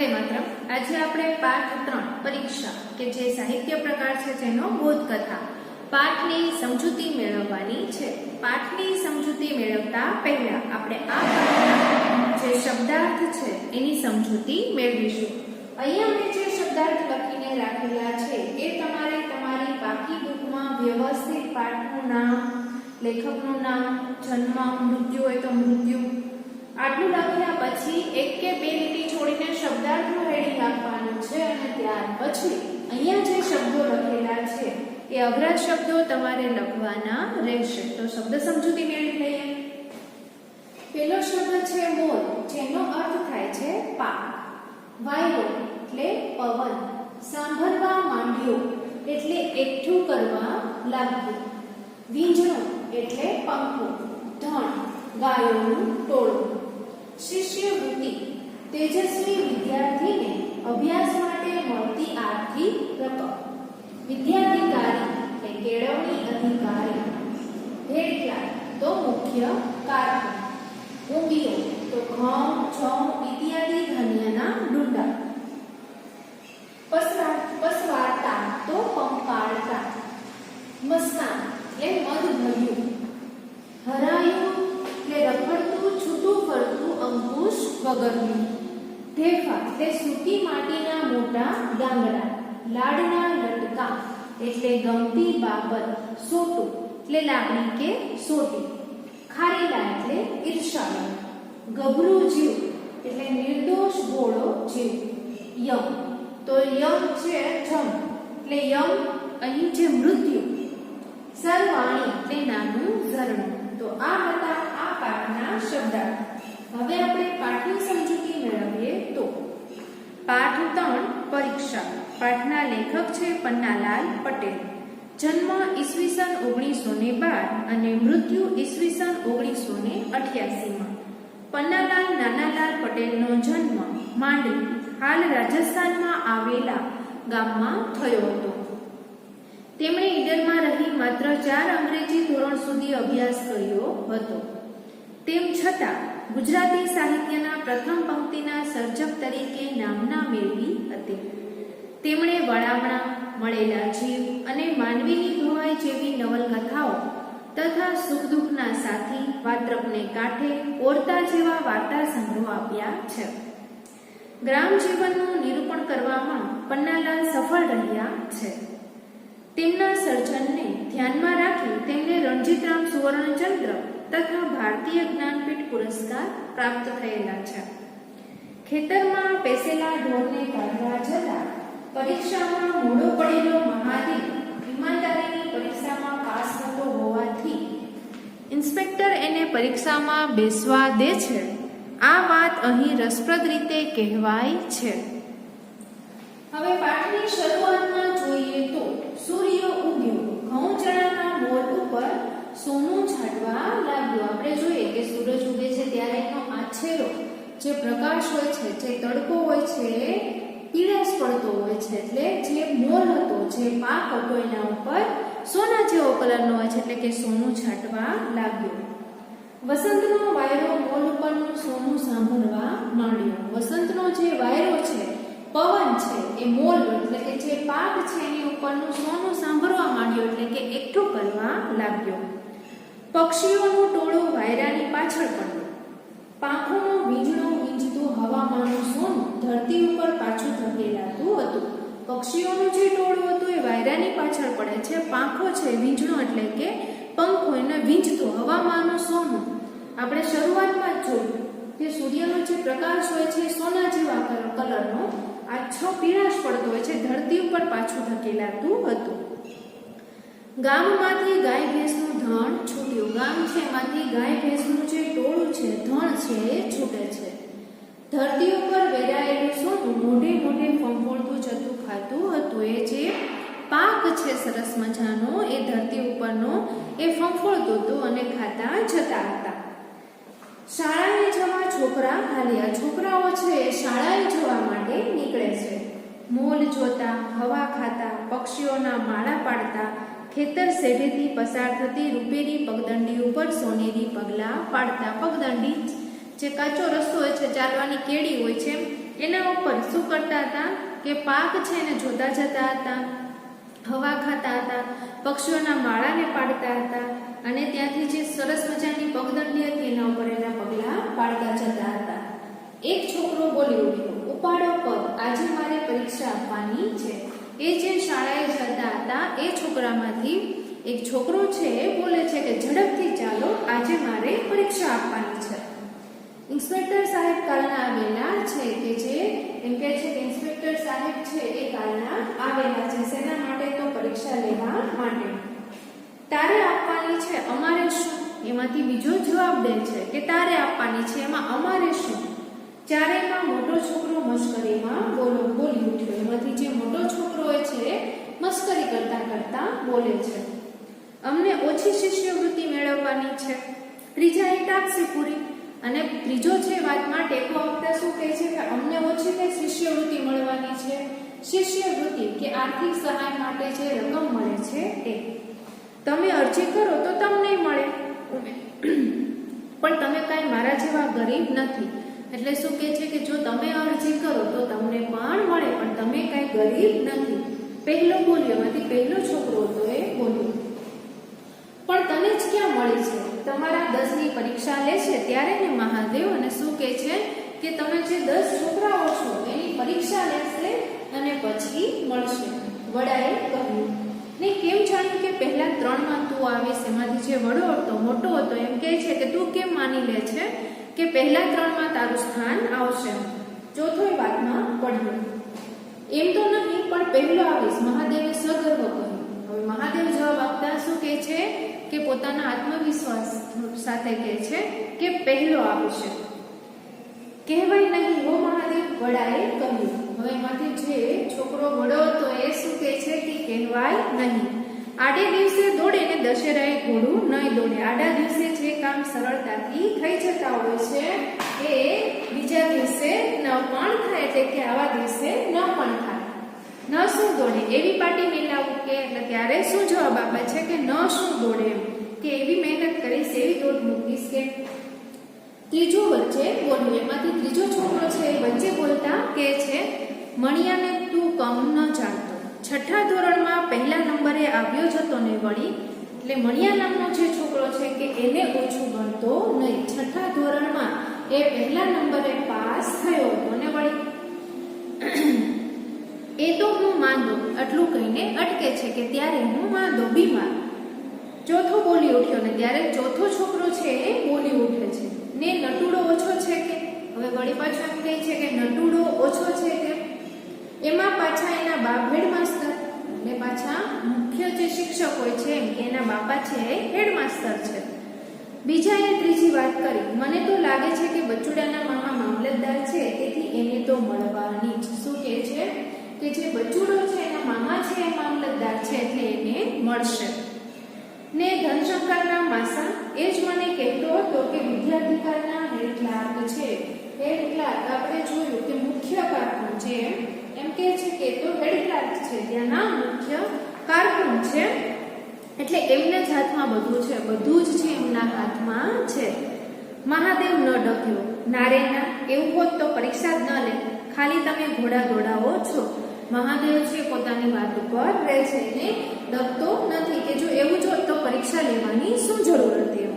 વંદે માતરમ। આજે આપણે પાઠ 3 પરીક્ષા કે જે સાહિત્ય પ્રકાર છે જેનો બોધકથા પાઠની સમજૂતી મેળવવાની છે। પાઠની સમજૂતી મેળવતા પહેલા આપણે આ પાઠના જે શબ્દાર્થ છે એની સમજૂતી મેળવીશું। અહીંયા મેં જે શબ્દાર્થ લખીને રાખેલા છે એ તમારે તમારી બાકી બુકમાં વ્યવસ્થિત પાઠનું નામ, લેખકનું નામ, જન્મ, મૃત્યુ હોય તો મૃત્યુ આટલું લખ્યા પછી એક કે બે લીટી છોડીને શબ્દાર્થનું હેડિંગ આપવાનું છે અને ત્યાર પછી અહીંયા જે શબ્દો લખેલા છે એ અઘરા શબ્દો તમારે લખવાના રહેશે। તો શબ્દ સમજૂતી મેળવી લઈએ। પહેલો શબ્દ છે મોર, જેનો અર્થ થાય છે પાક। વાયરો એટલે પવન। સાંભળવા માંડ્યો એટલે એકઠું કરવા લાગ્યું। વીંજણો એટલે પંખો। ધણ ગાયોનું ટોળું। શિષ્યવૃત્તિ તેજસ્વી વિદ્યાર્થીને અભ્યાસ માટે મળતી આર્થિક રકમ। વિદ્યાધિકારી એટલે કેળવણી અધિકારી। હેડલાઇન તો મુખ્ય કારણ। ઊંઘિયો તો ઘઉં, જવ ઇત્યાદિ ધાન્યના ડુંડા। પસવાડતા તો પંપાળતા। મસ્તાન એટલે મધ ભર્યું। હરાયું એટલે રખડતું છૂટું ફરતું અંકુશ વગરનું। ઢેફા એટલે સૂકી માટીના મોટા ગાંગડા। લાડના લટકા એટલે ગમતી બાબત। સોટું એટલે લાગણી કે સોટી। ખારીલા એટલે ઈર્ષાળુ। ગભરું જીવ એટલે નિર્દોષ ભોળો જીવ। યમ તો યમ છે જમ એટલે યમ અહીં છે મૃત્યુ। સરવાણી એટલે નાનું ઝરણું। તો આ હતા આ પાઠના શબ્દાર્થ। હવે આપણે પાઠની સમજૂતી મેળવીએ તો પાઠ 3 પરીક્ષા। પાઠના લેખક છે પન્નાલાલ પટેલ। જન્મ ઈસવીસન 1912 અને મૃત્યુ ઈસવીસન 1988 માં। પન્નાલાલ નાનાલાલ પટેલનો જન્મ માંડવી હાલ રાજસ્થાનમાં આવેલા ગામમાં થયો હતો। તેમણે ઈડરમાં રહી માત્ર 4 અંગ્રેજી ધોરણ સુધી અભ્યાસ કર્યો હતો। તેમ છતાં ગુજરાતી સાહિત્યના પ્રથમ પંક્તિના સર્જક તરીકે નામના મેળવી હતી। તેમણે વળામણા, મળેલા જીવ અને માનવીની ભવાઈ જેવી નવલકથાઓ તથા સુખ દુઃખના સાથી, વાત્રકને કાંઠે, ઓરતા જેવા વાર્તા સંગ્રહો આપ્યા છે। ગ્રામ જીવનનું નિરૂપણ કરવામાં પન્નાલાલ સફળ રહ્યા છે। તેમના સર્જનને ધ્યાનમાં રાખી તેમને રણજીતરામ સુવર્ણચંદ્ર તથા ભારતીય જ્ઞાનપીઠ પુરસ્કાર પ્રાપ્ત થયેલા છે। ખેતરમાં પેસેલા ઢોરને કાઢવા જતા પરીક્ષામાં મોડો પડેલો મહાદેવ ઈમાનદારીની પરીક્ષામાં પાસ થતો હોવાથી ઇન્સ્પેક્ટર એને પરીક્ષામાં બેસવા દે છે। આ વાત અહીં રસપ્રદ રીતે કહેવાય છે। હવે પાઠની શરૂઆતમાં જોઈએ તો સૂર્ય ઉગ્યો, ઘઉં ચણાના મોર ઉપર સોનું છાંટવા લાગ્યું। આપણે જોઈએ કે સૂરજ ઉગે છે ત્યારે એનો આછેરો જે પ્રકાશ હોય છે, જે તડકો હોય છે, પીળાશ પડતો હોય છે, એટલે જે મોર હતો, જે પાક હતો એના ઉપર સોના જેવો કલરનો હોય છે, એટલે કે સોનું છાંટવા લાગ્યું। વસંતનો વાયરો મોર ઉપરનું સોનું સાંભળવા માંડ્યો। વસંતનો જે વાયરો છે, પવન છે, એ મોર એટલે કે જે પાક છે એની ઉપરનું સોનું સાંભળવા માંડ્યો, એટલે કે એકઠું કરવા લાગ્યો। પક્ષીઓનું ટોળું વાયરાની પાછળ પડ્યું। પાંખોનો વીંજણો વીંજતું હવામાંનું સોનું ધરતી ઉપર પાછું ધકેલાતું હતું। પક્ષીઓનું જે ટોળું હતું એ વાયરાની પાછળ પડે છે। પાંખો છે, વીંજણો એટલે કે પંખો, એને વીંજતું હવામાંનું સોનું। આપણે શરૂઆતમાં જ જોયું કે સૂર્યનો જે પ્રકાશ હોય છે સોના જેવા કલરનો આછો પીળાશ પડતો હોય છે, ધરતી ઉપર પાછું ધકેલાતું હતું। ગામમાંથી ગાય ભેંસનું ધણ છૂટ્યું। ગામ છે એમાંથી ગાય ભેંસનું જે ટોળું છે, ધણ છે એ છૂટે છે। ધરતી ઉપર વેરાયેલું સોનું મોઢે મોઢે ફંફોળતું જતું ખાતું હતું। એ જે પાક છે સરસ મજાનો એ ધરતી ઉપરનો એ ફંફોળતું હતું અને ખાતા જતા હતા। શાળાએ જવા છોકરા હાલ્યા। છોકરાઓ છે એ શાળાએ જવા માટે નીકળે છે। મોલ જોતા, હવા ખાતા, પક્ષીઓના માળા પાડતા, ખેતર શેઢેથી પસાર થતી રૂપેરી પગદંડી ઉપર સોનેરી પગલા પાડતા। પગદંડી જે કાચો રસ્તો હોય છે, ચાલવાની કેડી હોય છે, એના ઉપર શું કરતા હતા કે પાક છે એને જોતા જતા હતા, હવા ખાતા હતા, પક્ષીઓના માળાને પાડતા હતા અને ત્યાંથી જે સરસ મજાની પગદંડી હતી એના ઉપર એના પગલા પાડતા જતા હતા. એક છોકરો બોલી ઉઠ્યો, ઉપાડો પગ, આજે મારે પરીક્ષા આપવાની છે. એ જે શાળાએ જતા હતા એ છોકરામાંથી એક છોકરો છે એ બોલે છે કે ઝડપથી ચાલો, આજે મારે પરીક્ષા આપવાની છે. ઇન્સ્પેક્ટર સાહેબ કાલના આવેલા છે કે જે એમ કહે છે કે ઇન્સ્પેક્ટર સાહેબ છે એ કાલના આવેલા છે. શેના માટે? તો પરીક્ષા લેવા માટે. તારે આપવાની છે, અમારે શું? એમાંથી બીજો જવાબ દે છે કે તારે આપવાની છે, એમાં અમારે શું? ચારેયમાં મોટો છોકરો મશ્કરીમાં બોલી ઉઠ્યો. એમાંથી જે મોટો છોકરો છે મશ્કરી કરતા કરતા બોલે છે, અમને ઓછી શિષ્યવૃત્તિ મેળવવાની છે. ત્રીજાએ ટાપસી પૂરી અને ત્રીજો છે વાતમાં ટેકો આપતા શું કહે છે કે અમને ઓછી કઈ શિષ્યવૃત્તિ મળવાની છે. શિષ્યવૃત્તિ કે આર્થિક સહાય માટે જે રકમ મળે છે એ તમે અરજી કરો તો તમને મળે, પણ તમે કાંઈ મારા જેવા ગરીબ નથી. એટલે શું કહે છે કે જો તમે અરજી કરો તો તમને પણ મળે, પણ તમે કાંઈ ગરીબ નથી. પહેલો બોલ્યો, એમાંથી પહેલો છોકરો હતો એ બોલ્યો, પણ તને જ ક્યાં મળી છે? તમારા 10ની પરીક્ષા લે છે ત્યારે ને મહાદેવ. અને શું કહે છે કે તમે જે 10 છોકરાઓ છો એની પરીક્ષા લેશે અને પછી મળશે. વડાએ કહ્યું, ને કેમ જાણ્યું કે પહેલા 3માં તું આવીશ? એમાંથી જે વડો હતો, મોટો હતો, એમ કહે છે કે તું કેમ માની લે છે કે પહેલા 3માં તારું સ્થાન આવશે? ચોથોય વાતમાં પડ્યો, એમ તો નહીં, પણ પહેલો આવીશ, મહાદેવે સગર્વ કહ્યું. હવે મહાદેવ જવાબ આપતા શું કહે છે કે પોતાના આત્મવિશ્વાસ સાથે કહે છે કે પહેલો આવશે. કહેવાય નહીં હો મહાદેવ, વડાએ કહ્યું. હવે એમાંથી જે છોકરો વડો હતો એ શું કહે છે કે કહેવાય નહીં. આડે દિવસે દોડે ને દશેરાએ ઘોડું નહીં દોડે. આડા દિવસે જે કામ સરળતાથી થઈ જતા હોય છે એ બીજા દિવસે ન પણ થાય, એટલે કે આવા દિવસે ન પણ થાય. ન શું દોડે એવી પાટી મેલાવું કે, એટલે ત્યારે શું જવાબ આપે છે કે ન શું દોડે, એમ કે એવી મહેનત કરીશ, એવી દોડ મૂકીશ કે. ત્રીજો વચ્ચે બોલ્યો, એમાંથી ત્રીજો છોકરો છે એ વચ્ચે બોલતા કે છે, મણિયાને તું કમ ન જાણતો, છઠ્ઠા ધોરણમાં પહેલા નંબરે આવ્યો જ હતો ને વળી. એટલે મણિયા નામનો જે છોકરો છે કે એને ઓછું ગણતો નહીં. છઠ્ઠા ધોરણમાં એ પહેલા નંબરે પાસ થયો હતો ને વળી. એ તો હું માંદો, આટલું કહીને અટકે છે કે ત્યારે હું માંદો, બીમાર. ચોથો બોલી ઉઠ્યો ને ત્યારે ચોથો છોકરો છે એ બોલી ઉઠે છે, ને નટુડો ઓછો છે કે. હવે વળી પાછું એમ કહે છે કે નટુડો ઓછો છે કે. એમાં પાછા એના બાપ હેડમાસ્ટર, એટલે પાછા મુખ્ય જે શિક્ષક હોય છે એમ કે એના બાપા છે એ હેડમાસ્ટર છે. બીજાએ ત્રીજી વાત કરી, મને તો લાગે છે કે બચુડાના મામા મામલતદાર છે, તેથી એને તો મળવાની જ. શું કહે છે કે જે બચુડો છે એના મામા છે એ મામલતદાર છે, એટલે એને મળશે. ને ધનશંકરના માસા એ જ મને કહેતો હતો કે વિદ્યાધિકારના હેડ ક્લાર્ક છે. હેડ ક્લાર્ક આપણે જોયું કે મુખ્ય કારકુન છે, એમ કહે છે કે તો હેડ ક્લાર્ક છે ત્યાંના મુખ્ય કારકુન છે, એટલે એમના જ હાથમાં બધું છે, બધું જ છે એમના હાથમાં છે. મહાદેવ ન ડક્યો, નારેના એવું હોત તો પરીક્ષા જ ન લે, ખાલી તમે ઘોડા દોડાવો છો. મહાદેવ છે પોતાની વાત ઉપર રહે છે, એને ડરતો નથી કે જો એવું જ હોત તો પરીક્ષા લેવાની શું જરૂર હતી,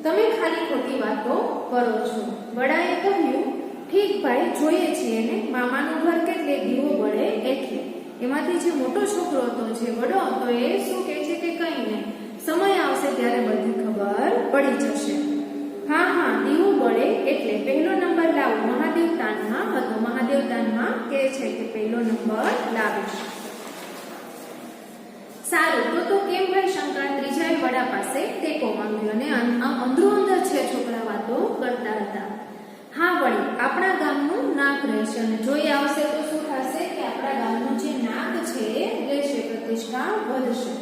તમે ખાલી ખોટી વાતો કરો છો. વડાએ કહ્યું, ઠીક ભાઈ, જોઈએ છીએ ને મામાનું ઘર કેટલે દીવો બળે એટલે. એમાંથી જે મોટો છોકરો હતો, જે વડો હતો, એ શું કહે છે કે કંઈ નહીં, સમય આવશે ત્યારે બધી ખબર પડી જશે. હા હા, દીવો બળે એટલે પહેલો નંબર લાવો. મહાદેવ તાનમાં હતો, મહાદેવ તાનમાં કહે છે કે પહેલો નંબર લાવીશ. સારું, તો કેમ ભાઈ શંકર? ત્રીજાએ વડા પાસે ટેકો માંગ્યો અને અંદરો અંદર છે છોકરા વાતો કરતા હતા. હા વળી, આપણા ગામનું નાક રહેશે, અને જોઈ આવશે તો શું થશે કે આપણા ગામનું જે નાક છે એ રહેશે, પ્રતિષ્ઠા વધશે.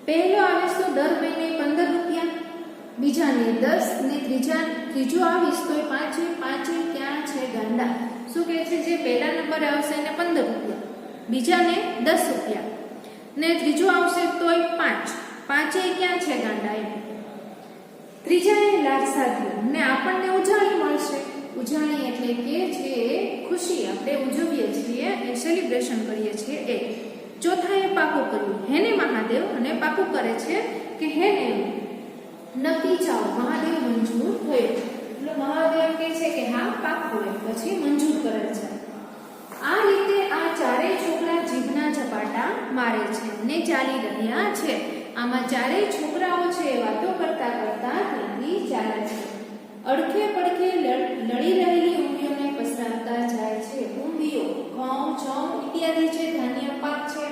પહેલો આવીશ તો દર મહિને 15 રૂપિયા, બીજાને 10, ને ત્રીજો આવીશ તો 5 ક્યાં છે ગાંડા? શું કહે છે, જે પહેલા નંબરે આવશે એને 15 રૂપિયા, બીજાને 10 રૂપિયા, ને ત્રીજો આવશે તોય 5 ક્યાં છે ગાંડા? એમ ત્રીજાએ લાજ સાધ્યો, ને આપણને ઉજાળી મળશે. ઉજાણી એટલે કે જે ખુશી આપણે ઉજવીએ છીએ, એ સેલિબ્રેશન કરીએ છીએ એ. ચોથાએ પાકું કર્યું. હેને મહાદેવ, અને પાકું કરે છે કે હેને નક્કી ચાઓ, મહાદેવ મંજૂર થયો. એટલે મહાદેવ કહે છે કે હા પાકું, પછી મંજૂર કરે છે. આ રીતે આ ચારેય છોકરા જીભના ઝપાટા મારે છે ને ચાલી રહ્યા છે. આમાં ચારેય છોકરાઓ છે વાતો કરતા કરતા ત્યાંથી ચાલે છે. અડખે પડખે લડી રહેલી ઊંડીઓને પસરાવતા જાય છે. ઊંડીઓ ઘઉં, જવ ઇત્યાદિ જે ધાન્ય પાક છે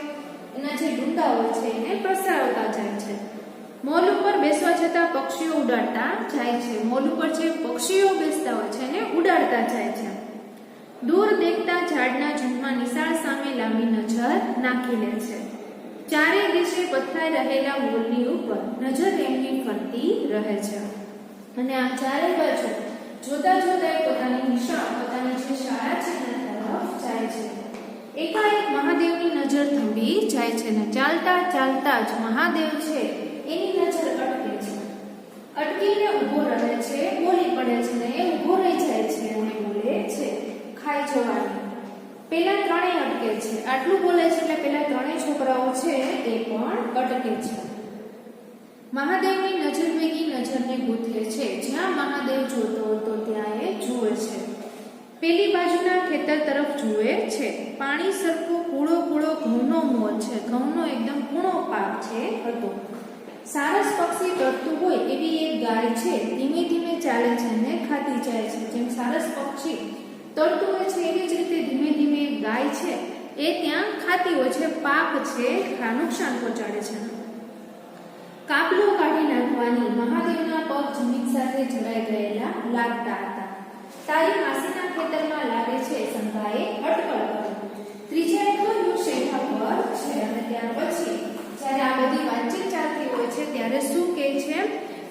એના જે ડુંડાઓ છે એને પ્રસરાવતા જાય છે. મોલ ઉપર બેસવા જતા પક્ષીઓ ઉડાડતા જાય છે. મોલ ઉપર જે પક્ષીઓ બેસતા હોય છે એને ઉડાડતા જાય છે. દૂર દેખતા ઝાડના ઝૂંડમાં નિશાળ સામે લાંબી નજર નાખી લે છે. ચારે દિશે પથરાઈ રહેલા મોલની ઉપર નજર એમની ફરતી રહે છે. અને આ ચારે બાજુ જોતા જોતા પોતાની નિશાળ, પોતાની જે શાળા છે એના તરફ જાય છે. એકાએક મહાદેવની નજર થંભી જાય છે ને ચાલતા ચાલતા જ મહાદેવ છે એની નજર અટકે છે. અટકીને ઊભો રહે છે, બોલી પડે છે ને એ ઊભો રહી જાય છે અને બોલે છે ખાઈ જવાની. પેલા ત્રણેય અટકે છે. આટલું બોલે છે એટલે પેલા ત્રણેય છોકરાઓ છે એ પણ અટકે છે. મહાદેવની નજર ભેગી નજરને ગૂંથે છે. જ્યાં મહાદેવ જોતો હતો ત્યાં એ જુએ છે. પેલી બાજુના ખેતર તરફ જુએ છે. પાણી સરખો કૂળો કૂળો ઘઉંનો મોલ છે. ઘઉંનો એકદમ કૂણો પાક છે હતો. સારસ પક્ષી તરતું હોય એવી એક ગાય છે ધીમે ધીમે ચાલે છે અને ખાતી જાય છે. જેમ સારસ પક્ષી તરતું હોય છે એવી જ રીતે ધીમે ધીમે એક ગાય છે એ ત્યાં ખાતી હોય છે, પાક છે નુકસાન પહોંચાડે છે. કાપલો કાઢી નાખવાની મહાદેવના પગ જમીન સાથે જોડાઈ ગયેલા લાગતા હતા. તારી માસીના ખેતરમાં લાગે છે શંકાએ અટકળ કરી. ત્રીજાએ કહ્યું શેઠા પર છે. અને ત્યાર પછી જ્યારે આ બધી વાતચીત ચાલતી હોય છે ત્યારે શું કહે છે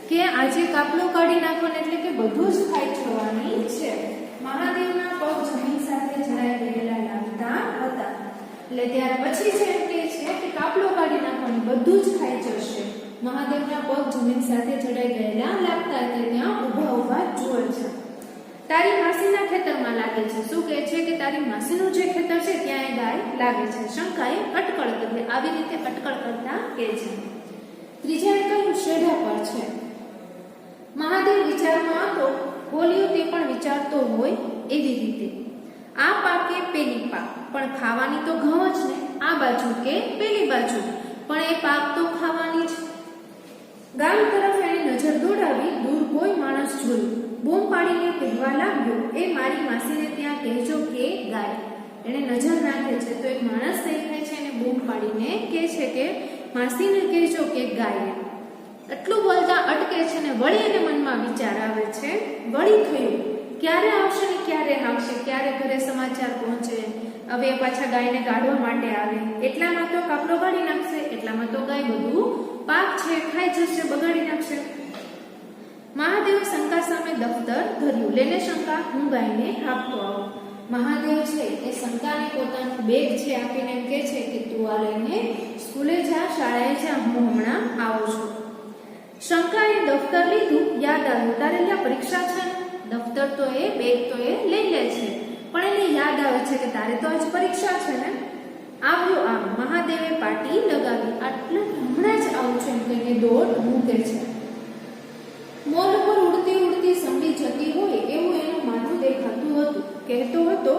કે આજે કાપલો કાઢી નાખવાનો એટલે કે બધું જ ખાઈ જવાની છે. મહાદેવના પગ જમીન સાથે જોડાઈ ગયેલા લાગતા હતા. એટલે ત્યાર પછી છે એમ કહે છે કે કાપલો કાઢી નાખવાનું, બધું જ ખાઈ જશે. મહાદેવના પગ જમીન સાથે જોડાઈ ગયેલા લાગતા હતા. ત્યાં ઊભા ઊભા જુએ છે. તારી માસીના ખેતરમાં લાગે છે. શું કહે છે કે તારી માસીનું જે ખેતર છે ત્યાં એ ગાય લાગે છે. શંકાએ અટકળ કરી. આવી રીતે અટકળ કરતા કહે છે. ત્રીજાએ કહ્યું શેઢા પર છે. મહાદેવ વિચારમાં હતો. બોલ્યો તે પણ વિચારતો હોય એવી રીતે. આ પાકે પેલી પાક, પણ ખાવાની તો ઘઉં જ ને. આ બાજુ કે પેલી બાજુ, પણ એ પાક તો ખાવાની જ. ગામ તરફ એણે નજર દોડાવી. દૂર કોઈ માણસ જોયું. બૂમ પાડીને કહેવા લાગ્યો, એ મારી માસીને ત્યાં કહેજો કે ગાય. એણે નજર નાખે છે તો એક માણસ દેખાય છે અને બૂમ પાડીને કહે છે કે માસીને કહેજો કે ગાય. એટલું બોલતા અટકે છે ને વળી એને મનમાં વિચાર આવે છે. વળી થયું ક્યારે આવશે ને ક્યારે આવશે, ક્યારે ઘરે સમાચાર પહોંચે. હવે પાછા ગાયને કાઢવા માટે આવે. એટલામાં તો કાપલો કાઢી નાખશે. એટલામાં તો ગાય બધું પાક છે ખાઈ જશે, બગાડી નાખશે. મહાદેવ શંકા સામે દફતર ધર્યું. લેને શંકા, હું ગાયને આપતો આવું. મહાદેવ છે એ શંકાને પોતાનું બેગ છે આપીને એમ કહે છે કે તું આ લઈને સ્કૂલે જા, શાળાએ જા, હું હમણાં આવું છું. શંકાએ દફતર લીધું. યાદ આવ્યું તારે ત્યાં પરીક્ષા છે. દફતર તો એ બેગ તો એ લઈ લે છે, પણ એને યાદ આવે છે કે તારે તો આજ પરીક્ષા છે ને. આવ્યો આમ. મહાદેવે પાટી લગાવી. આટલું હમણાં જ આવું છું એમ કહીને દોડ મૂકે છે. મોલ ઉપર ઉડતી ઉડતી સંભી જતી હોય એવું એનું માથું દેખાતું હતું. કહેતો હતો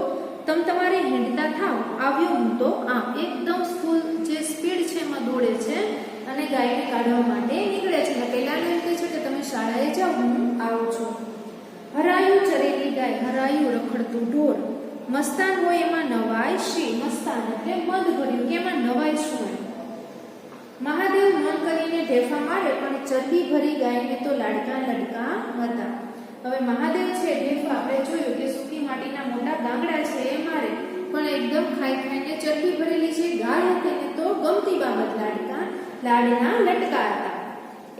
તમ તમારે હેંડતા થાવ, આવ્યો હું તો આમ. એકદમ ફૂલ જે સ્પીડ છે એમાં દોડે છે અને ગાયને કાઢવા માટે નીકળે છે. અને પહેલાને એમ કહે છે કે તમે શાળાએ જાઓ, હું આવું છું. હરાયું ચરેલી ગાય, હરાયું રખડતું ઢોર. મસ્તાન હોય એમાં નવાય શી. મસ્તાન એટલે મદ ભર્યું કે એમાં નવાય શું એમ. મહાદેવ મન કરીને ઢેફા મારે પણ ચરબી ભરી ગાયને તો લાડકા લડકા હતા. હવે મહાદેવ છે ઢેફા આપણે જોયું કે સૂકી માટીના મોટા ગાંગડા છે એ મારે, પણ એકદમ ખાઈ ખાઈને ચરબી ભરેલી છે ગાય હતી ને તો ગમતી બાબત લાડના લટકા હતા.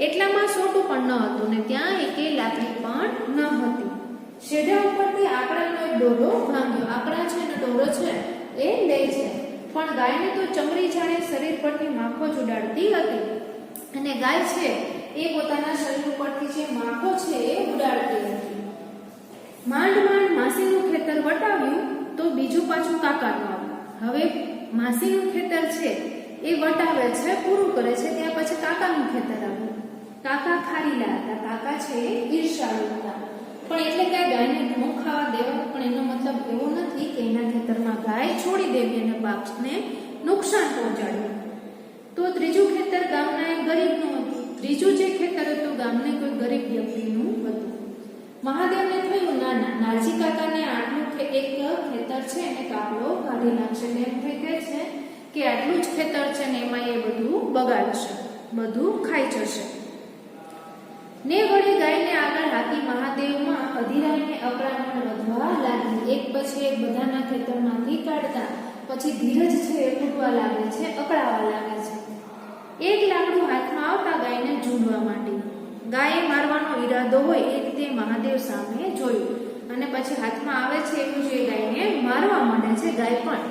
એટલામાં સોટું પણ ન હતું ને ત્યાં એકે લાકડી પણ ન હતી. શેઢા ઉપરથી આકડાનો એક દોરો ભાંગ્યો. આકડા છે ને દોરો છે એ લે છે, પણ ગાયને તો ચમડી જાણે શરીર પરથી માખો જ ઉડાડતી હતી. અને ગાય છે એ પોતાના શરીર ઉપરથી જે માખો છે એ ઉડાડતી હતી. માંડ માંડ માસીનું ખેતર વટાવ્યું તો બીજું પાછું કાકાનું આવ્યું. હવે માસીનું ખેતર છે એ વટાવે છે, પૂરું કરે છે, ત્યાં પછી કાકાનું ખેતર આવ્યું. કાકા ખારીલા હતા, કાકા છે એ ઈર્ષાળુ હતા. પણ એટલે કે ગાયને ન ખાવા દેવા, પણ એનો મતલબ એવો નથી કે એના ખેતરમાં ગાય છોડી દેવી અને પાકને નુકસાન પહોંચાડ્યું. તો ત્રીજું ખેતર ગામના એક ગરીબનું હતું. ત્રીજું જે ખેતર હતું ગામને કોઈ ગરીબ વ્યક્તિનું હતું. મહાદેવને થયું ના ના, નારજી કાકાને આટલું એક ખેતર છે એને કાપડો કાઢી નાખશે. એમ થઈ કહે છે કે આટલું જ ખેતર છે ને એમાં એ બધું બગાડશે, બધું ખાઈ જશે. ને વળી ગાયને આગળ હાકી મહાદેવમાં અધીરાઈને અકળામણ વધવા લાગી. એક પછી એક બધાના ખેતરમાંથી કાઢતા પછી ધીરજ છે એ તૂટવા લાગે છે, અકળાવા લાગે છે. એક લાકડું હાથમાં આવતા ગાયને ઝૂંડવા માંડી. ગાયે મારવાનો ઈરાદો હોય એ રીતે મહાદેવ સામે જોયું અને પછી હાથમાં આવે છે એવું જે ગાયને મારવા માંડે છે. ગાય પણ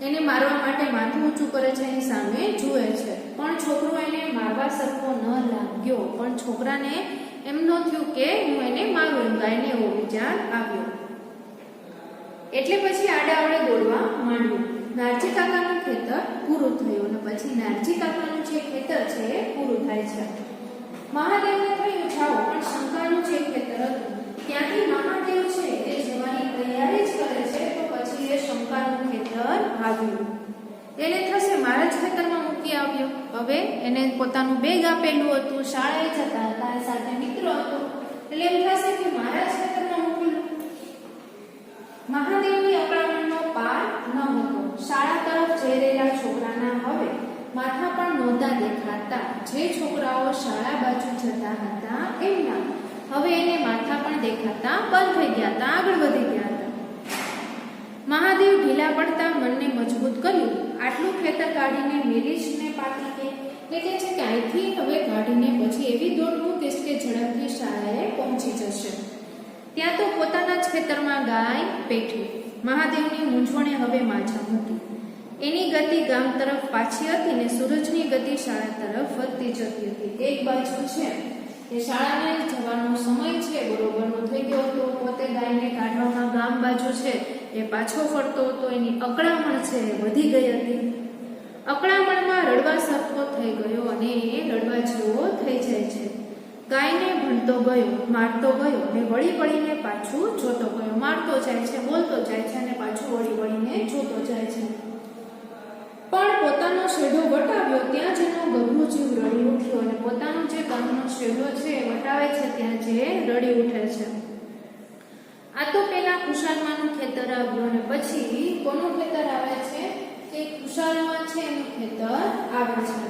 એને મારવા માટે માથું ઊંચું કરે છે, એની સામે જુએ છે. પણ છોકરો એને મારવા સરખો ન લાગ્યો. પણ છોકરાને એમ ન થયું કે હું એને મારું, એમ ગાયને એવો વિચાર આવ્યો. એટલે પછી આડાઅવળે દોડવા માંડ્યું. નારજી કાકાનું ખેતર પૂરું થયું અને પછી નારજી કાકાનું જે ખેતર છે એ પૂરું થાય છે. મહાદેવને થયું જાઓ, પણ શંકાનું જે ખેતર હતું ત્યાંથી મહાદેવ છે એ જવાની તૈયારી જ કરે છે. તો પછી એ શંકાનું ખેતર આવ્યું. એને થશે મારા જ ખેતરમાં મૂકી આવ્યો. હવે એને પોતાનું બેગ આપેલું હતું, શાળાએ જતા હતા, સાથે મિત્રો હતો, એટલે એમ થશે કે મારા જ ખેતરમાં મૂકેલું. મહાદેવની અકળામણનો પાર ન હતો. શાળા તરફ જઈ રહેલા છોકરાના હવે માથા પણ નહોતા દેખાતા. જે છોકરાઓ શાળા બાજુ જતા હતા એમના હવે એને માથા પણ દેખાતા બંધ થઈ ગયા હતા, આગળ વધી ગયા હતા. મહાદેવ ઢીલા પડતા મનને મજબૂત કર્યું. આટલું ખેતર કાઢીને મેલીશને પાટી કે એટલે છે કે અહીંથી હવે કાઢીને પછી એવી દોડ મૂકીશ કે ઝડપથી શાળાએ પહોંચી જશે. ત્યાં તો પોતાના જ ખેતરમાં ગાય પેઠી. મહાદેવની મૂંઝવણે હવે માજા હતી. એની ગતિ ગામ તરફ પાછી હતી ને સૂરજની ગતિ શાળા તરફ વધતી જતી હતી. એક બાજુ છે કે શાળાને જવાનો સમય છે બરોબરનો થઈ ગયો હતો, પોતે ગાયને કાઢવામાં ગામ બાજુ છે એ પાછો ફરતો હતો. એની અકળામણ છે એ વધી ગઈ હતી. અકળામણમાં રડવા સરખો થઈ ગયો અને એ રડવા જેવો થઈ જાય છે. ગાયને ભણતો ગયો, મારતો ગયો અને વળી વળીને પાછું જોતો ગયો. મારતો જાય છે, બોલતો જાય છે અને પાછું વળી વળીને જોતો જાય છે. પણ પોતાનો શેઢો વટાવ્યો ત્યાં જેનો ગભરું જીવ રડી ઉઠ્યો અને પોતાનો જે ગામનો શેઢો છે એ વટાવે છે ત્યાં જે રડી ઉઠે છે. આ તો પેલા ખુશાલમાનું ખેતર આવ્યું અને પછી કોનું ખેતર આવે છે કે ખુશાલમાં છે એનું ખેતર આવે છે.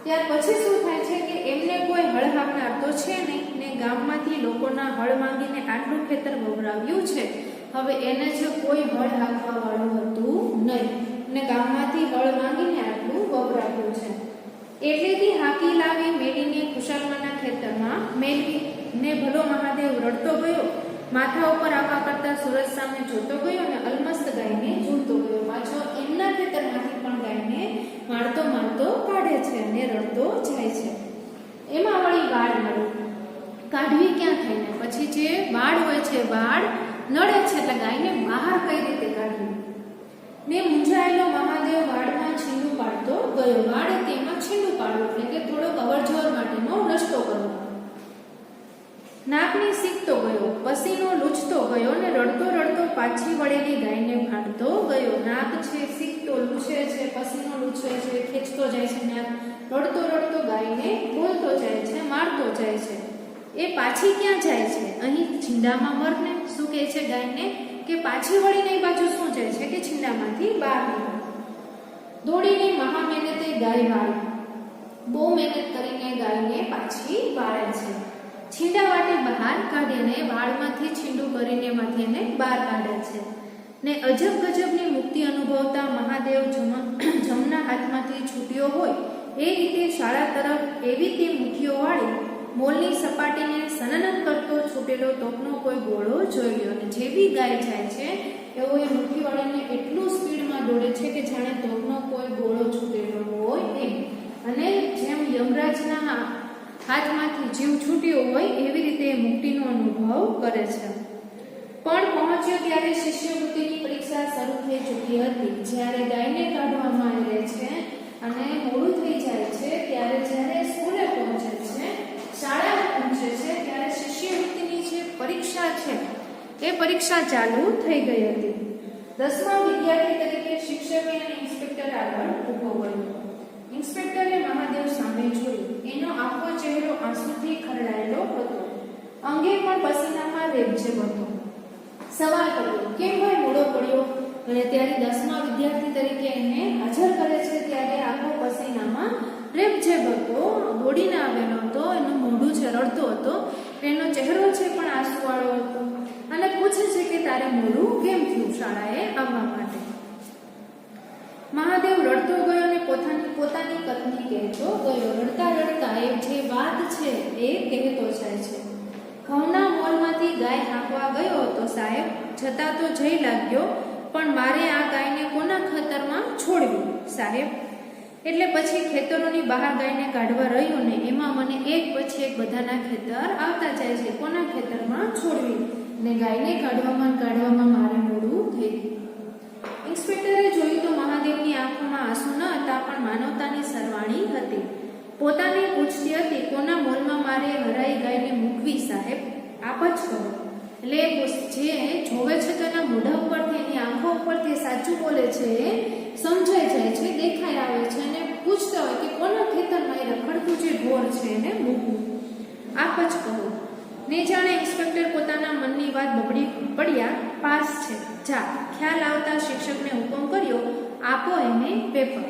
ત્યાર પછી શું થાય છે કે એમને કોઈ હળ હાંકનાર તો છે નહીં ને ગામમાંથી લોકોના હળ માંગીને આટલું ખેતર વવરાવ્યું છે. હવે એને જે કોઈ હળ હાંકવા વાળું હતું નહીં ને ગામમાંથી હળ માંગીને આટલું વવરાવ્યું છે. એટલેથી હાકી લાવી મેલીને ખુશાલમાના ખેતરમાં મેળવી ને ભલો મહાદેવ રડતો ગયો, માથા ઉપર આવવા કરતા સૂરજ સામે જોતો ગયો અને અલમસ્ત ગાયને ઝૂલતો ગયો. પાછો એમના ખેતરમાંથી પણ ગાયને મારતો મારતો કાઢે છે અને રડતો જાય છે. એમાં વળી વાડ નડે. કાઢવી ક્યાં થઈને પછી જે વાડ હોય છે વાડ નડે છે એટલે ગાયને બહાર કઈ રીતે કાઢવી ને મૂંઝાયેલો મહાદેવ વાડમાં છીંડું પાડતો ગયો. વાડ તેમાં છીંડું પાડવું એટલે કે થોડોક અવરજવર માટેનો રસ્તો કરવો. નાકની શીખતો ગયો, પસીનો લૂછતો ગયો ને રડતો રડતો પાછી વળેલી ગાયને ભાંડતો ગયો. નાક છે શીખતો, લૂછે છે, પસીનો લૂછે છે, ખેંચતો જાય છે નાક. રડતો રડતો ગાયને બોલતો જાય છે, મારતો જાય છે. એ પાછી ક્યાં જાય છે? અહીં છીંડામાં મરને. શું કહે છે ગાયને કે પાછી વળીને એ બાજુ શું જાય છે કે છીંડામાંથી બહાર નીકળે. દોડીને મહા મહેનતે ગાય વાળી. બહુ મહેનત કરીને ગાયને પાછી વાળે છે. છીંડા વાટે બહાર કાઢે ને વાળમાંથી છીંડું કરીને એમાંથી એને બહાર કાઢે છે ને અજબ ગજબની મુક્તિ અનુભવતા મહાદેવ જમના હાથમાંથી છૂટ્યો હોય એ રીતે શાળા તરફ એવી તે મુઠ્ઠીઓ વાળી મોલની સપાટીને સનનન કરતો છૂટેલો તોપનો કોઈ ગોળો જોઈ લ્યો. અને જેવી ગાય જાય છે એવો એ મુઠ્ઠી વાળીને એટલું સ્પીડમાં દોડે છે કે જાણે તોપનો કોઈ ગોળો છૂટેલો હોય એમ. અને જેમ યમરાજના હાથમાંથી જીવ છૂટ્યો હોય એવી રીતે મુક્તિનો અનુભવ કરે છે. પણ પહોંચ્યો ત્યારે શિષ્યવૃત્તિની પરીક્ષા શરૂ થઈ ચૂકી હતી. જ્યારે ગાયને કાઢવામાં આવે છે અને મોડું થઈ જાય છે ત્યારે જ્યારે સ્કૂલે પહોંચે છે, શાળા પહોંચે છે ત્યારે શિષ્યવૃત્તિની જે પરીક્ષા છે એ પરીક્ષા ચાલુ થઈ ગઈ હતી. 10મા વિદ્યાર્થી તરીકે શિક્ષકે અને ઇન્સ્પેક્ટર આગળ ઊભો કર્યો. ઇન્સ્પેક્ટરે મહાદેવ સામે જોયું. એનો આખો ચહેરો આંસુથી ખરડાયેલો હતો. અંગે પણ પસીનામાં રેબઝેબ હતો. સવાલ કર્યો, કેમ ભાઈ મોડો પડ્યો? અને ત્યારે 10મા વિદ્યાર્થી તરીકે એને હાજર કરે છે ત્યારે આખો પસીનામાં રેબઝેબ હતો, દોડીને આવેલો હતો, એનું મોઢું છે રડતો હતો, એનો ચહેરો છે પણ આંસુવાળો હતો અને પૂછે છે કે તારે મોડું કેમ થયું શાળાએ આવવા માટે? મહાદેવ રડતો ગયો અને પોતાની કથની કહેતો ગયો. રડતા રડતા એ જે વાત છે એ કહેતો જાય છે. ઘઉંના મોલમાંથી ગાય હાંકવા ગયો હતો સાહેબ, જતા તો જઈ લાગ્યો, પણ મારે આ ગાયને કોના ખેતરમાં છોડવી સાહેબ? એટલે પછી ખેતરોની બહાર ગાયને કાઢવા રહ્યો ને એમાં મને એક પછી એક બધાના ખેતર આવતા જાય છે. કોના ખેતરમાં છોડવી? ને ગાયને કાઢવામાં મારે મોડું થઈ ગયું. ઇન્સ્પેક્ટરે જોયું તો મહાદેવની આંખોમાં આંસુ ન હતા પણ માનવતાની સરવાણી હતી. પોતાને પૂછતી હતી, કોના મોલમાં મારે હરાઈ ગાયને મૂકવી સાહેબ? આપ જ કહો. એટલે જે જોવે છે તો એના મોઢા ઉપરથી, એની આંખો ઉપરથી સાચું બોલે છે એ સમજાઈ જાય છે, દેખાઈ આવે છે અને પૂછતા હોય કે કોના ખેતરમાં એ રખડતું જે ઢોર છે એને મૂકવું? આપ જ કહો. ને જાણે ઇન્સ્પેક્ટર પોતાના મનની વાત બબડી પડ્યા, પાસ છે જા. ખ્યાલ આવતા શિક્ષકને હુકમ કર્યો, આપો એને પેપર.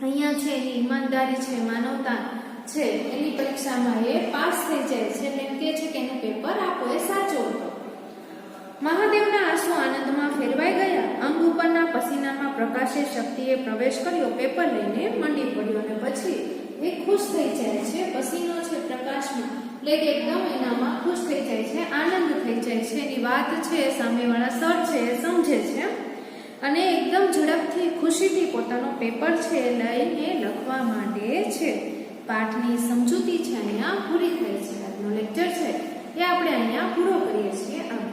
અહીંયા છે એની ઈમાનદારી છે, માનવતા છે, એની પરીક્ષામાં એ પાસ થઈ જાય છે. એમ કે છે કે એનું પેપર આપો, એ સાચો હતો. મહાદેવના આંસુ આનંદમાં ફેરવાઈ ગયા. અંગ ઉપરના પસીનામાં પ્રકાશે શક્તિએ પ્રવેશ કર્યો. પેપર લઈને મંડી પડ્યો અને પછી એ ખુશ થઈ જાય છે. પસીનો છે પ્રકાશમાં એટલે કે એકદમ એનામાં ખુશ થઈ જાય છે, આનંદ થઈ જાય છે. એની વાત છે સામેવાળા સર છે એ સમજે છે અને એકદમ ઝડપથી ખુશીથી પોતાનો પેપર છે લઈને લખવા માંડે છે. પાઠની સમજૂતી છે અહીંયા પૂરી થઈ છે. આજનો લેક્ચર છે એ આપણે અહીંયા પૂરો કરીએ છીએ. આભાર.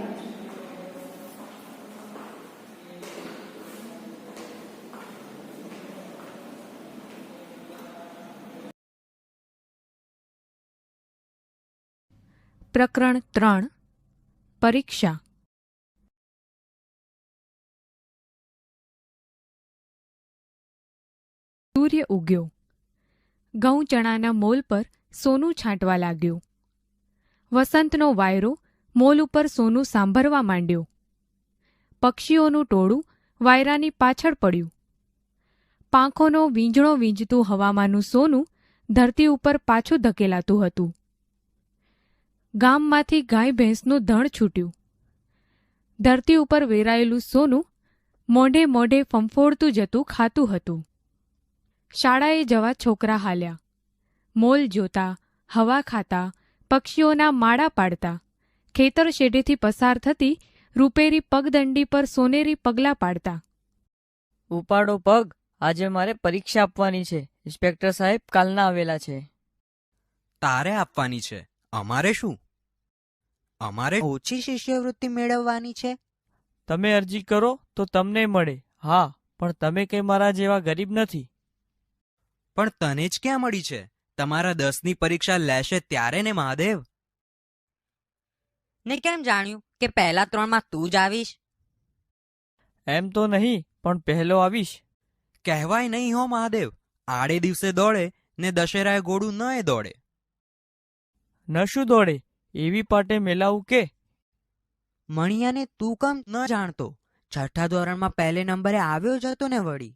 પ્રકરણ 3 પરીક્ષા. સૂર્ય ઉગ્યો. ઘઉં ચણાના મોલ પર સોનું છાંટવા લાગ્યો. વસંતનો વાયરો મોલ ઉપર સોનું સાંભરવા માંડ્યો. પક્ષીઓનું ટોળું વાયરાની પાછળ પડ્યું. પાંખોનો વીંજણો વીંજતું હવામાંનું સોનું ધરતી ઉપર પાછું ધકેલાતું હતું. ગામમાંથી ગાય ભેંસનું ધણ છૂટ્યું. ધરતી ઉપર વેરાયેલું સોનું મોઢે મોઢે ફંફોડતું જતું ખાતું હતું. શાળાએ જવા છોકરા હાલ્યા. મોલ જોતા, હવા ખાતા, પક્ષીઓના માળા પાડતા, ખેતર શેઢેથી પસાર થતી રૂપેરી પગદંડી પર સોનેરી પગલાં પાડતા. ઉપાડો પગ, આજે મારે પરીક્ષા આપવાની છે. ઇન્સ્પેક્ટર સાહેબ કાલના આવેલા છે. તારે આપવાની છે, અમારે શું? અમારે ઓછી શિષ્યવૃત્તિ મેળવવાની છે. તમે અરજી કરો તો તમને મળે. હા, પણ તમે કંઈ મારા જેવા ગરીબ નથી. પણ તને જ ક્યાં મળી છે? તમારા 10ની પરીક્ષા લેશે ત્યારે ને મહાદેવ. ને કેમ જાણ્યું કે પહેલા 3માં તું જ આવીશ? એમ તો નહીં, પણ પહેલો આવીશ. કહેવાય નહીં હો મહાદેવ, આડે દિવસે દોડે ને દશેરાએ ગોળું ન એ દોડે. ન શું દોડે એવી પાટે મેલાવું કે? મણિયાને તું કેમ ન જાણતો? 6ઠા ધોરણમાં પહેલે નંબરે આવ્યો જ હતો ને વળી.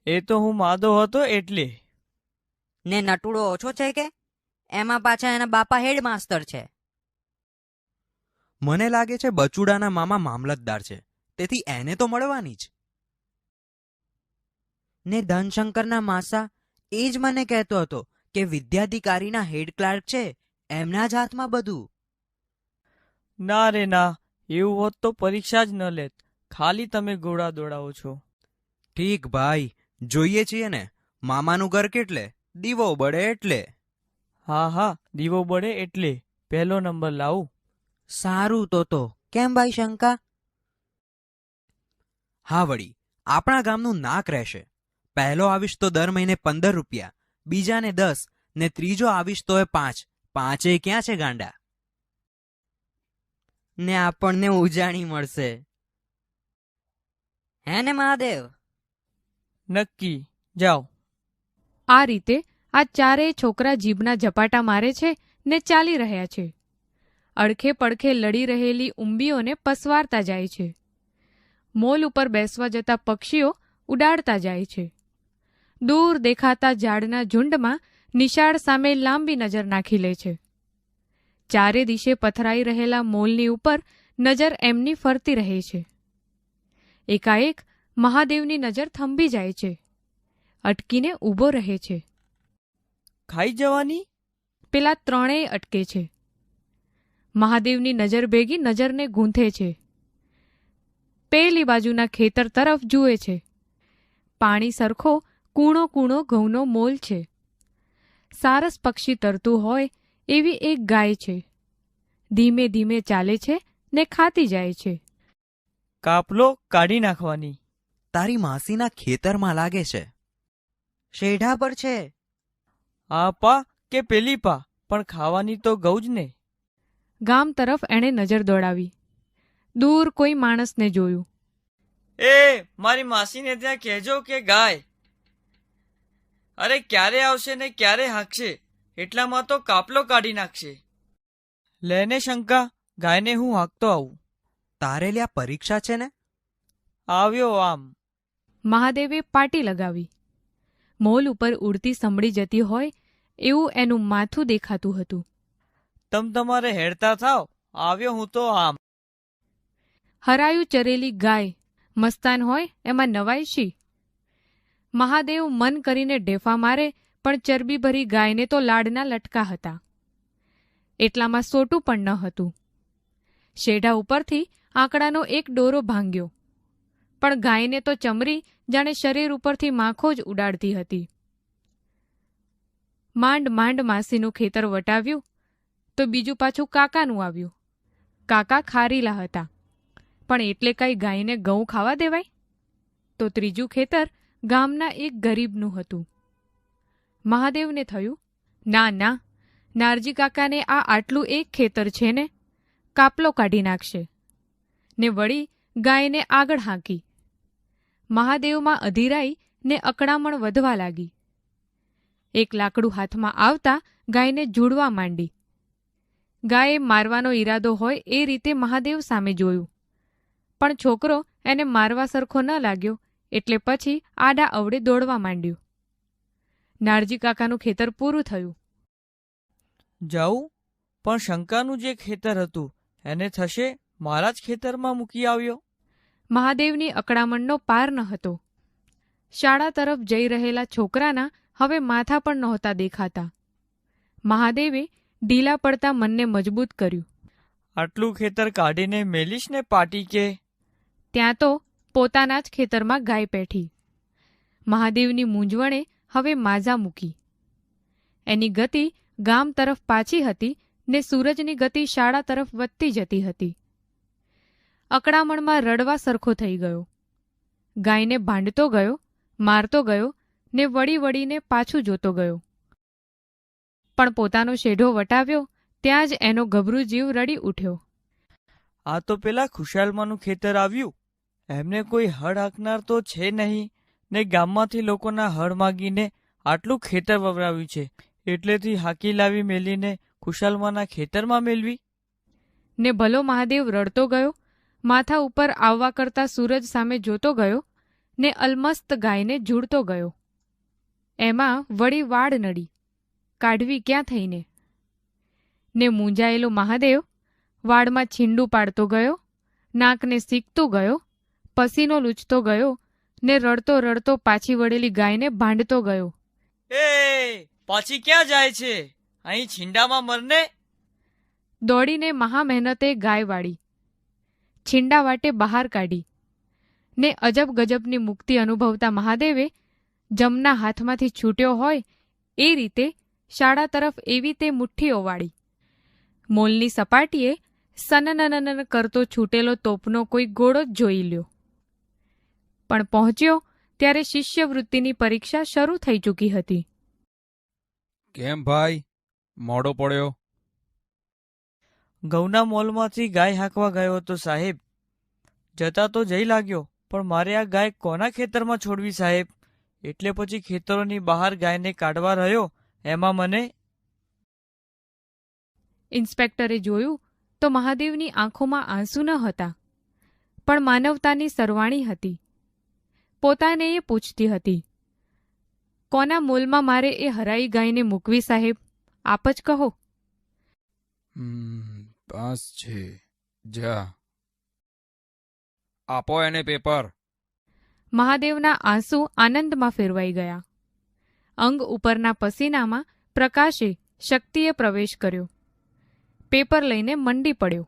એ તો હું માદો હતો એટલે. ને નટુડો ઓછો છે કે? એમાં પાછા એના બાપા હેડમાસ્ટર છે. મને લાગે છે બચુડાના મામા મામલતદાર છે, તેથી એને તો મળવાની જ. ને ધનશંકરના માસા એ જ મને કહેતો હતો કે વિદ્યાધિકારીના હેડ ક્લાર્ક છે, એમના જ હાથમાં બધું. ના રે ના, એવું હોત તો પરીક્ષા જ ન લેત. ખાલી તમે ઘોડા દોડાવો છો. ઠીક ભાઈ, જોઈએ છીએ ને. મામાનું ઘર કેટલે, દીવો બળે એટલે. હા હા, દીવો બળે એટલે પહેલો નંબર લાવું. સારું તો કેમ ભાઈ શંકા? હા વળી, આપણા ગામનું નાક રહેશે. પહેલો આવીશ તો દર મહિને 15 રૂપિયા, બીજાને 10 ને ત્રીજો આવીશ તોય 5. 5 ક્યાં છે ગાંડા? ને આપણને ઉજાણી મળશે. હે ને મહાદેવ? નક્કી, જાઓ. આ રીતે આ ચારેય છોકરા જીભના ઝપાટા મારે છે ને ચાલી રહ્યા છે. અડખે પડખે લડી રહેલી ઉંબીઓને પસવારતા જાય છે. મોલ ઉપર બેસવા જતા પક્ષીઓ ઉડાડતા જાય છે. દૂર દેખાતા ઝાડના ઝુંડમાં નિશાળ સામે લાંબી નજર નાખી લે છે. ચારે દિશે પથરાઈ રહેલા મોલની ઉપર નજર એમની ફરતી રહે છે. એકાએક મહાદેવની નજર થંભી જાય છે. અટકીને ઊભો રહે છે. ખાઈ જવાની? પેલા ત્રણેય અટકે છે. મહાદેવની નજર ભેગી નજરને ગૂંથે છે. પેલી બાજુના ખેતર તરફ જુએ છે. પાણી સરખો કૂણો કૂણો ઘઉંનો મોલ છે. સારસ પક્ષી તરતું હોય એવી એક ગાય છે. ધીમે ધીમે ચાલે છે ને ખાતી જાય છે. કાપલો કાઢી નાખવાની. તારી માસીના ખેતરમાં લાગે છે. શેઢા પર છે. આ પા કે પેલી પા, પણ ખાવાની તો ગઉ જ ને. ગામ તરફ એણે નજર દોડાવી. દૂર કોઈ માણસને જોયું. એ મારી માસીને ત્યાં કહેજો કે ગાય. અરે ક્યારે આવશે ને ક્યારે હાંકશે, એટલામાં તો કાપલો કાઢી નાખશે. લેને શંકા, ગાયને હું હાંકતો આવું. તારે લ્યા પરીક્ષા છે ને? આવ્યો આમ. મહાદેવે પાટી લગાવી. મોલ ઉપર ઉડતી સંભળી જતી હોય એવું એનું માથું દેખાતું હતું. તમારે હેડતા થાવ, આવ્યો હું તો આમ. હરાયું ચરેલી ગાય મસ્તાન હોય એમાં નવાઈ શી? મહાદેવ મન કરીને ઢેફા મારે પણ ચરબીભરી ગાયને તો લાડના લટકા હતા. એટલામાં સોટું પણ ન હતું. શેઢા ઉપરથી આંકડાનો એક ડોરો ભાંગ્યો, પણ ગાયને તો ચમરી જાણે શરીર ઉપરથી માખો જ ઉડાડતી હતી. માંડ માંડ માસીનું ખેતર વટાવ્યું તો બીજું પાછું કાકાનું આવ્યું. કાકા ખારીલા હતા, પણ એટલે કઈ ગાયને ઘઉં ખાવા દેવાય? તો ત્રીજું ખેતર ગામના એક ગરીબનું હતું. મહાદેવને થયું, ના ના, નારજી કાકાને આ આટલું એક ખેતર છે ને, કાપલો કાઢી નાખશે. ને વળી ગાયને આગળ હાંકી. મહાદેવમાં અધીરાઈ ને અકળામણ વધવા લાગી. એક લાકડું હાથમાં આવતા ગાયને ઝૂડવા માંડી. ગાયે મારવાનો ઈરાદો હોય એ રીતે મહાદેવ સામે જોયું, પણ છોકરો એને મારવા સરખો ન લાગ્યો એટલે પછી આડા અવડે દોડવા માંડ્યું. નારજી કાકાનું ખેતર પૂરું થયું. જાઉં? પણ શંકાનું જે ખેતર હતું એને થશે મારા જ ખેતરમાં મૂકી આવ્યો. મહાદેવની અકળામણનો પાર ન હતો. શાળા તરફ જઈ રહેલા છોકરાના હવે માથા પણ નહોતા દેખાતા. મહાદેવે ઢીલા પડતા મનને મજબૂત કર્યું. આટલું ખેતર કાઢીને મેલીશ ને પાટી કે? ત્યાં તો પોતાના જ ખેતરમાં ગાય પેઠી. મહાદેવની મૂંઝવણે હવે માઝા મૂકી. એની ગતિ ગામ તરફ પાછી હતી ને સૂરજની ગતિ શાળા તરફ વધતી જતી હતી. અકળામણમાં રડવા સરખો થઈ ગયો. ગાયને ભાંડતો ગયો, મારતો ગયો ને વળી વળીને પાછું જોતો ગયો. પણ પોતાનો શેઢો વટાવ્યો ત્યાં જ એનો ગભરું જીવ રડી ઉઠ્યો. આ તો પેલા ખુશાલમાનું ખેતર આવ્યું. એમને કોઈ હળ હાંકનાર તો છે નહીં, ને ગામમાંથી લોકોના હળ માગીને આટલું ખેતર વવરાવ્યું છે, એટલેથી હાકી લાવી મેલીને ખુશાલમાના ખેતરમાં મેળવી. ને ભલો મહાદેવ રડતો ગયો, માથા ઉપર આવવા કરતા સૂરજ સામે જોતો ગયો ને અલમસ્ત ગાયને ઝૂડતો ગયો. એમાં વળી વાડ નડી, કાઢવી ક્યાં થઈને? ને મૂંઝાયેલો મહાદેવ વાડમાં છીંડું પાડતો ગયો, નાકને સીકતો ગયો, પસીનો લૂછતો ગયો ને રડતો રડતો પાછી વળેલી ગાયને ભાંડતો ગયો. એ પાછી ક્યાં જાય છે? અહીં છીંડામાં મરને. દોડીને મહા મહેનતે ગાય વાળી, છીંડા વાટે બહાર કાઢી ને અજબ ગજબની મુક્તિ અનુભવતા મહાદેવે જમના હાથમાંથી છૂટ્યો હોય એ રીતે શાળા તરફ એવી તે મુઠ્ઠીઓ વાળી. મોલની સપાટીએ સનનનન કરતો છૂટેલો તોપનો કોઈ ગોળો જ જોઈ લ્યો. પણ પહોંચ્યો ત્યારે શિષ્યવૃત્તિની પરીક્ષા શરૂ થઈ ચૂકી હતી. કેમ ભાઈ મોડો પડ્યો? ઘઉંના મોલમાંથી ગાય હાંકવા ગયો હતો સાહેબ. જતા તો જઈ લાગ્યો, પણ મારે આ ગાય કોના ખેતરમાં છોડવી સાહેબ? એટલે પછી ખેતરોની બહાર ગાયને કાઢવા રહ્યો, એમાં મને ઇન્સ્પેક્ટરે જોયું તો મહાદેવની આંખોમાં આંસુ ન હતા, પણ માનવતાની સરવાણી હતી. પોતાને એ પૂછતી હતી, કોના મોલમાં મારે એ હરાઈ ગાયને મૂકવી સાહેબ? આપ જ કહો. 5 છે. જા આપો એને પેપર. મહાદેવના આંસુ આનંદમાં ફેરવાઈ ગયા. અંગ ઉપરના પસીનામાં પ્રકાશે શક્તિએ પ્રવેશ કર્યો. પેપર લઈને મંડી પડ્યો.